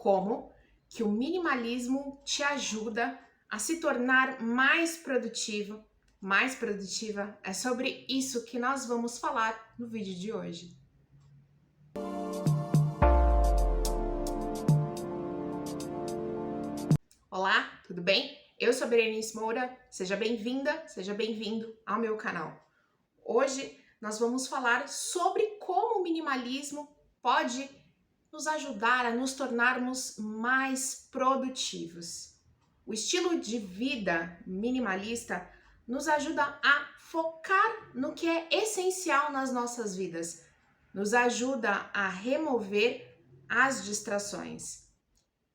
Como que o minimalismo te ajuda a se tornar mais produtivo, mais produtiva? É sobre isso que nós vamos falar no vídeo de hoje. Olá, tudo bem? Eu sou a Berenice Moura, seja bem-vinda, seja bem-vindo ao meu canal. Hoje nós vamos falar sobre como o minimalismo pode nos ajudar a nos tornarmos mais produtivos. O estilo de vida minimalista nos ajuda a focar no que é essencial nas nossas vidas, nos ajuda a remover as distrações.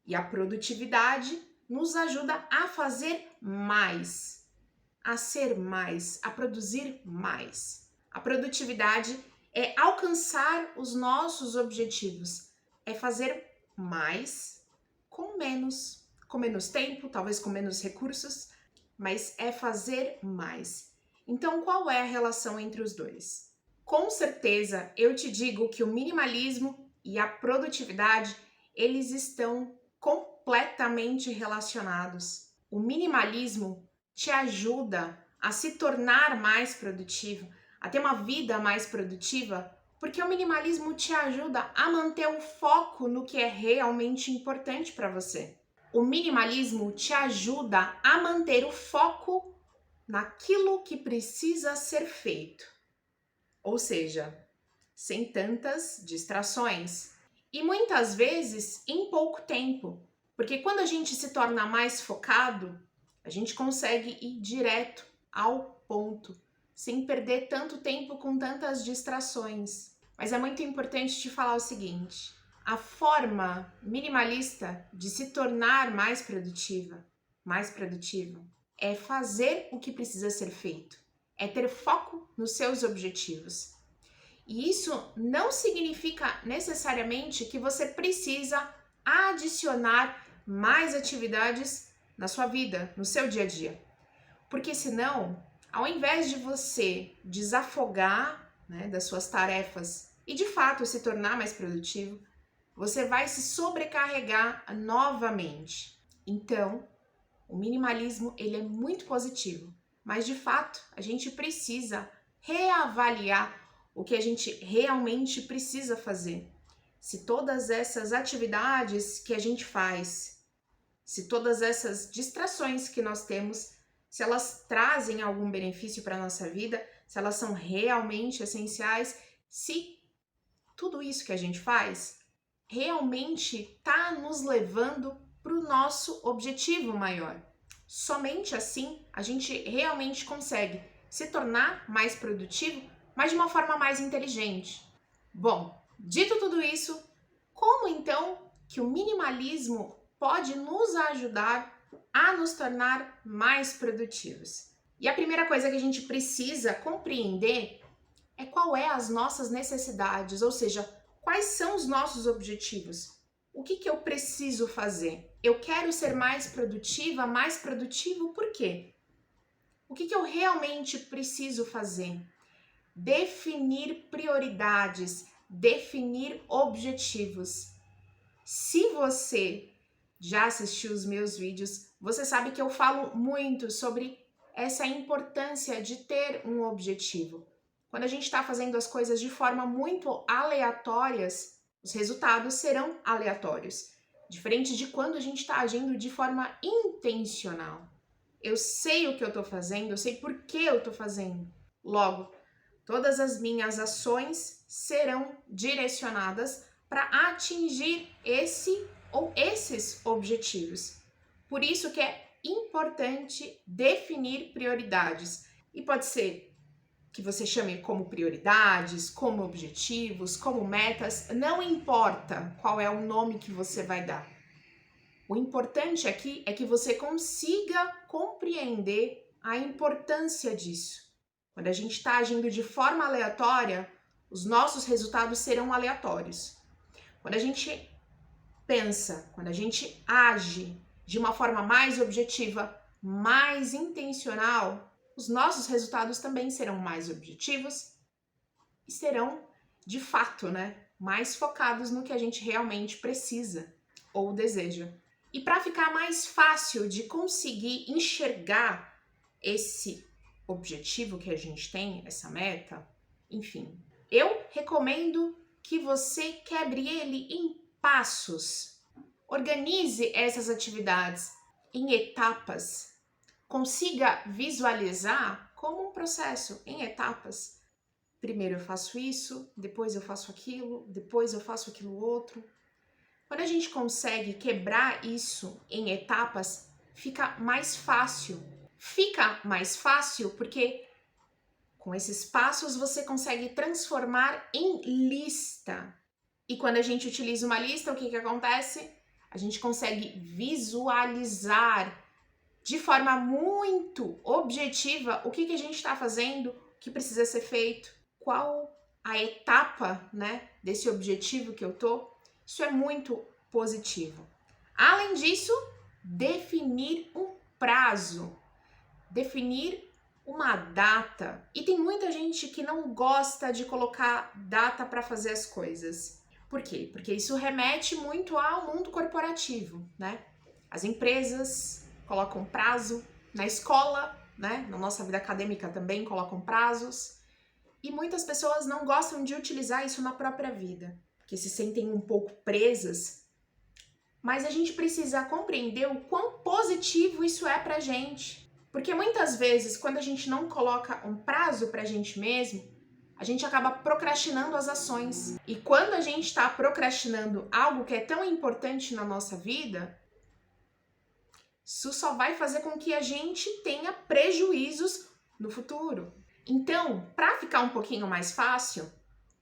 E a produtividade nos ajuda a fazer mais, a ser mais, a produzir mais. A produtividade é alcançar os nossos objetivos, é fazer mais com menos tempo, talvez com menos recursos, mas é fazer mais. Então, qual é a relação entre os dois? Com certeza, eu te digo que o minimalismo e a produtividade, eles estão completamente relacionados. O minimalismo te ajuda a se tornar mais produtivo, a ter uma vida mais produtiva, porque o minimalismo te ajuda a manter o foco no que é realmente importante para você. O minimalismo te ajuda a manter o foco naquilo que precisa ser feito. Ou seja, sem tantas distrações. E muitas vezes em pouco tempo, porque quando a gente se torna mais focado, a gente consegue ir direto ao ponto, sem perder tanto tempo com tantas distrações. Mas é muito importante te falar o seguinte: a forma minimalista de se tornar mais produtivo, é fazer o que precisa ser feito, é ter foco nos seus objetivos. E isso não significa necessariamente que você precisa adicionar mais atividades na sua vida, no seu dia a dia. Porque senão, ao invés de você desafogar, das suas tarefas e de fato se tornar mais produtivo, você vai se sobrecarregar novamente. Então, o minimalismo ele é muito positivo, mas de fato a gente precisa reavaliar o que a gente realmente precisa fazer. Se todas essas atividades que a gente faz, se todas essas distrações que nós temos, se elas trazem algum benefício para a nossa vida, se elas são realmente essenciais, se tudo isso que a gente faz realmente está nos levando para o nosso objetivo maior. Somente assim a gente realmente consegue se tornar mais produtivo, mas de uma forma mais inteligente. Bom, dito tudo isso, como então que o minimalismo pode nos ajudar a nos tornar mais produtivos? E a primeira coisa que a gente precisa compreender é qual é as nossas necessidades, ou seja, quais são os nossos objetivos. O que eu preciso fazer? Eu quero ser mais produtiva, mais produtivo por quê? O que eu realmente preciso fazer? Definir prioridades, definir objetivos. Se você já assistiu os meus vídeos, você sabe que eu falo muito sobre essa importância de ter um objetivo. Quando a gente está fazendo as coisas de forma muito aleatórias, os resultados serão aleatórios. Diferente de quando a gente está agindo de forma intencional. Eu sei o que eu estou fazendo, eu sei por que eu estou fazendo. Logo, todas as minhas ações serão direcionadas para atingir esse ou esses objetivos. Por isso que é importante definir prioridades. E pode ser que você chame como prioridades, como objetivos, como metas, não importa qual é o nome que você vai dar. O importante aqui é que você consiga compreender a importância disso. Quando a gente está agindo de forma aleatória, os nossos resultados serão aleatórios. Quando a gente pensa, quando a gente age de uma forma mais objetiva, mais intencional, os nossos resultados também serão mais objetivos e serão, de fato, mais focados no que a gente realmente precisa. ou deseja. E para ficar mais fácil de conseguir enxergar esse objetivo que a gente tem, essa meta, enfim, eu recomendo que você quebre ele em passos. Organize essas atividades em etapas. Consiga visualizar como um processo em etapas. Primeiro eu faço isso, depois eu faço aquilo, depois eu faço aquilo outro. Quando a gente consegue quebrar isso em etapas, fica mais fácil. Fica mais fácil porque com esses passos você consegue transformar em lista. E quando a gente utiliza uma lista, o que acontece? A gente consegue visualizar de forma muito objetiva o que a gente está fazendo, o que precisa ser feito, qual a etapa, né, desse objetivo que eu tô. Isso é muito positivo. Além disso, definir um prazo, definir uma data. E tem muita gente que não gosta de colocar data para fazer as coisas. Por quê? Porque isso remete muito ao mundo corporativo, né? As empresas colocam prazo, na escola, né? Na nossa vida acadêmica também colocam prazos. E muitas pessoas não gostam de utilizar isso na própria vida, porque se sentem um pouco presas. Mas a gente precisa compreender o quão positivo isso é pra gente. Porque muitas vezes, quando a gente não coloca um prazo pra gente mesmo, a gente acaba procrastinando as ações. E quando a gente está procrastinando algo que é tão importante na nossa vida, isso só vai fazer com que a gente tenha prejuízos no futuro. Então, para ficar um pouquinho mais fácil,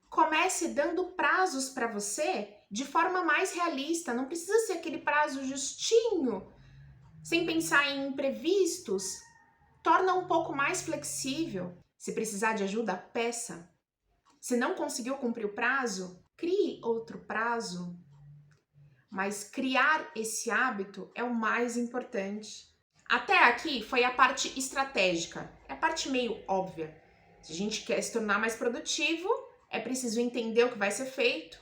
comece dando prazos para você de forma mais realista. Não precisa ser aquele prazo justinho, sem pensar em imprevistos. Torna um pouco mais flexível. Se precisar de ajuda, peça. Se não conseguiu cumprir o prazo, crie outro prazo. Mas criar esse hábito é o mais importante. Até aqui foi a parte estratégica, é a parte meio óbvia. Se a gente quer se tornar mais produtivo, é preciso entender o que vai ser feito,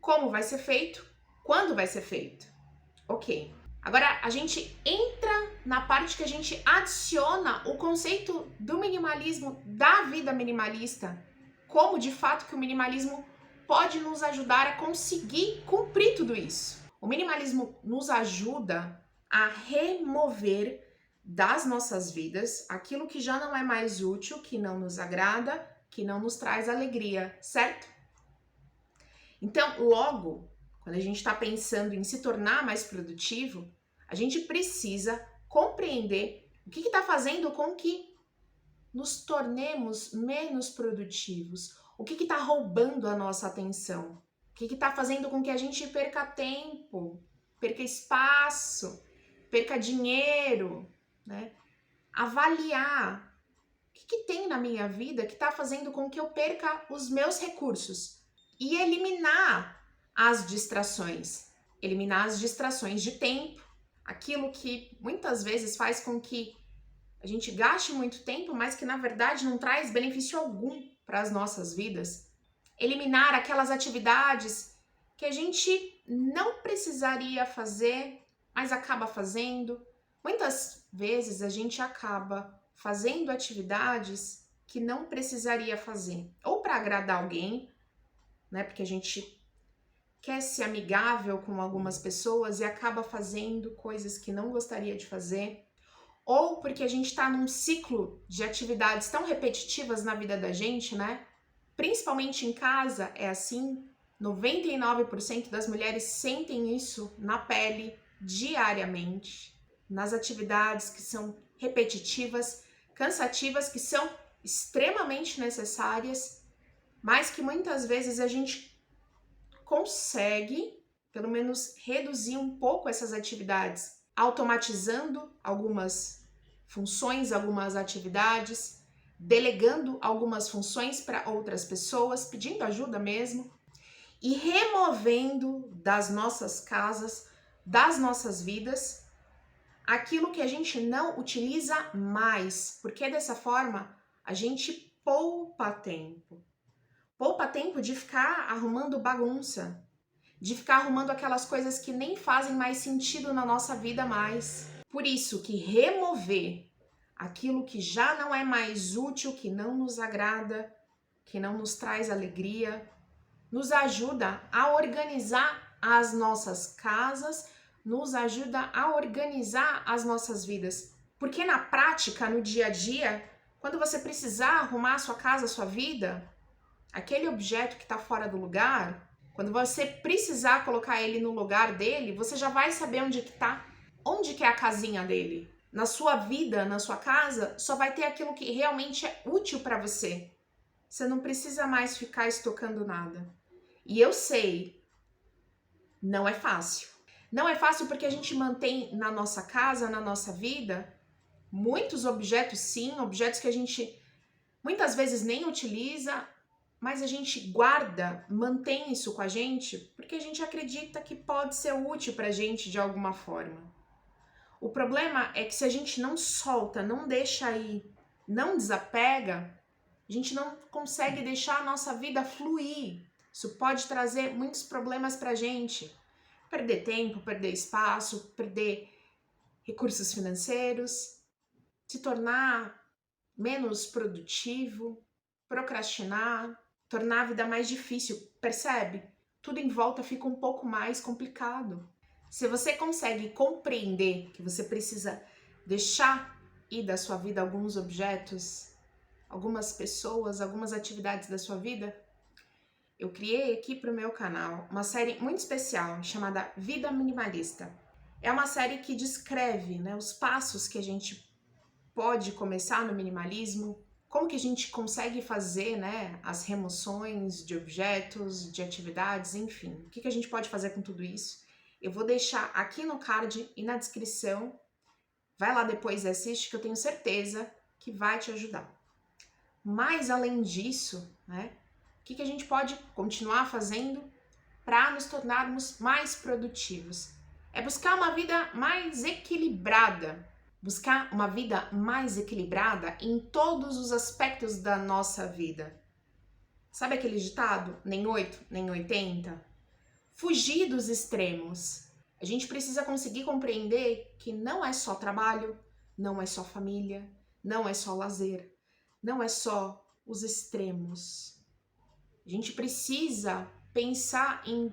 como vai ser feito, quando vai ser feito. Ok. Agora a gente entra na parte que a gente adiciona o conceito do minimalismo, da vida minimalista, como de fato que o minimalismo pode nos ajudar a conseguir cumprir tudo isso. O minimalismo nos ajuda a remover das nossas vidas aquilo que já não é mais útil, que não nos agrada, que não nos traz alegria, certo? Então, logo, quando a gente está pensando em se tornar mais produtivo, a gente precisa compreender o que está fazendo com que nos tornemos menos produtivos, o que está roubando a nossa atenção, o que está fazendo com que a gente perca tempo, perca espaço, perca dinheiro, né? Avaliar o que tem na minha vida que está fazendo com que eu perca os meus recursos e eliminar as distrações. Eliminar as distrações de tempo, aquilo que muitas vezes faz com que a gente gaste muito tempo, mas que na verdade não traz benefício algum para as nossas vidas. Eliminar aquelas atividades que a gente não precisaria fazer, mas acaba fazendo. Muitas vezes a gente acaba fazendo atividades que não precisaria fazer, ou para agradar alguém, né? Porque a gente quer ser amigável com algumas pessoas e acaba fazendo coisas que não gostaria de fazer, ou porque a gente está num ciclo de atividades tão repetitivas na vida da gente, né? Principalmente em casa é assim, 99% das mulheres sentem isso na pele diariamente, nas atividades que são repetitivas, cansativas, que são extremamente necessárias, mas que muitas vezes a gente consegue, pelo menos, reduzir um pouco essas atividades, automatizando algumas funções, algumas atividades, delegando algumas funções para outras pessoas, pedindo ajuda mesmo, e removendo das nossas casas, das nossas vidas, aquilo que a gente não utiliza mais, porque dessa forma a gente poupa tempo. Poupa tempo de ficar arrumando bagunça, de ficar arrumando aquelas coisas que nem fazem mais sentido na nossa vida mais. Por isso que remover aquilo que já não é mais útil, que não nos agrada, que não nos traz alegria, nos ajuda a organizar as nossas casas, nos ajuda a organizar as nossas vidas. Porque na prática, no dia a dia, quando você precisar arrumar a sua casa, a sua vida, aquele objeto que está fora do lugar, quando você precisar colocar ele no lugar dele, você já vai saber onde que tá, onde que é a casinha dele. Na sua vida, na sua casa, só vai ter aquilo que realmente é útil para você. Você não precisa mais ficar estocando nada. E eu sei, não é fácil. Não é fácil porque a gente mantém na nossa casa, na nossa vida, muitos objetos, sim, objetos que a gente muitas vezes nem utiliza, mas a gente guarda, mantém isso com a gente, porque a gente acredita que pode ser útil pra gente de alguma forma. O problema é que se a gente não solta, não deixa aí, não desapega, a gente não consegue deixar a nossa vida fluir. Isso pode trazer muitos problemas pra gente. Perder tempo, perder espaço, perder recursos financeiros, se tornar menos produtivo, procrastinar, tornar a vida mais difícil, percebe? Tudo em volta fica um pouco mais complicado. Se você consegue compreender que você precisa deixar ir da sua vida alguns objetos, algumas pessoas, algumas atividades da sua vida, eu criei aqui para o meu canal uma série muito especial chamada Vida Minimalista. É uma série que descreve, né, os passos que a gente pode começar no minimalismo, como que a gente consegue fazer, né, as remoções de objetos, de atividades, enfim. O que a gente pode fazer com tudo isso? Eu vou deixar aqui no card e na descrição. Vai lá depois e assiste, que eu tenho certeza que vai te ajudar. Mas além disso, né, o que a gente pode continuar fazendo para nos tornarmos mais produtivos? É buscar uma vida mais equilibrada. Buscar uma vida mais equilibrada em todos os aspectos da nossa vida. Sabe aquele ditado? Nem 8, nem 80? Fugir dos extremos. A gente precisa conseguir compreender que não é só trabalho, não é só família, não é só lazer, não é só os extremos. A gente precisa pensar em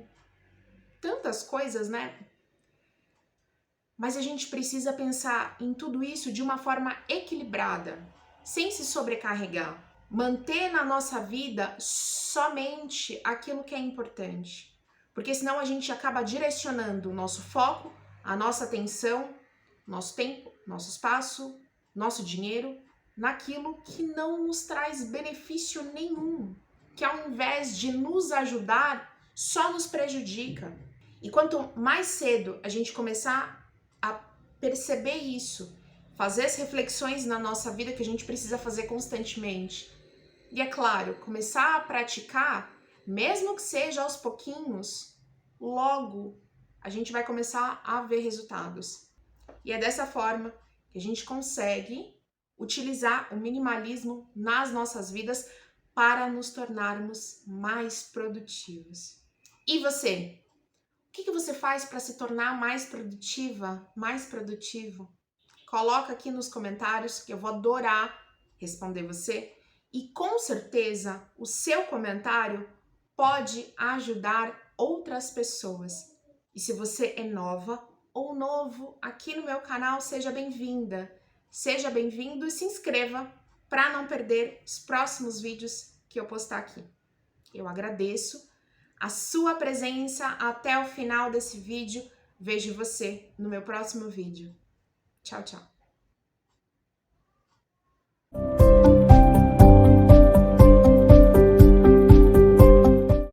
tantas coisas, né? Mas a gente precisa pensar em tudo isso de uma forma equilibrada, sem se sobrecarregar. Manter na nossa vida somente aquilo que é importante. Porque senão a gente acaba direcionando o nosso foco, a nossa atenção, nosso tempo, nosso espaço, nosso dinheiro, naquilo que não nos traz benefício nenhum. Que ao invés de nos ajudar, só nos prejudica. E quanto mais cedo a gente começar a perceber isso, fazer as reflexões na nossa vida que a gente precisa fazer constantemente. E é claro, começar a praticar, mesmo que seja aos pouquinhos, logo a gente vai começar a ver resultados. E é dessa forma que a gente consegue utilizar o minimalismo nas nossas vidas para nos tornarmos mais produtivos. E você? O que você faz para se tornar mais produtiva, mais produtivo? Coloca aqui nos comentários que eu vou adorar responder você. E com certeza o seu comentário pode ajudar outras pessoas. E se você é nova ou novo aqui no meu canal, seja bem-vinda. Seja bem-vindo e se inscreva para não perder os próximos vídeos que eu postar aqui. Eu agradeço a sua presença até o final desse vídeo. Vejo você no meu próximo vídeo. Tchau, tchau.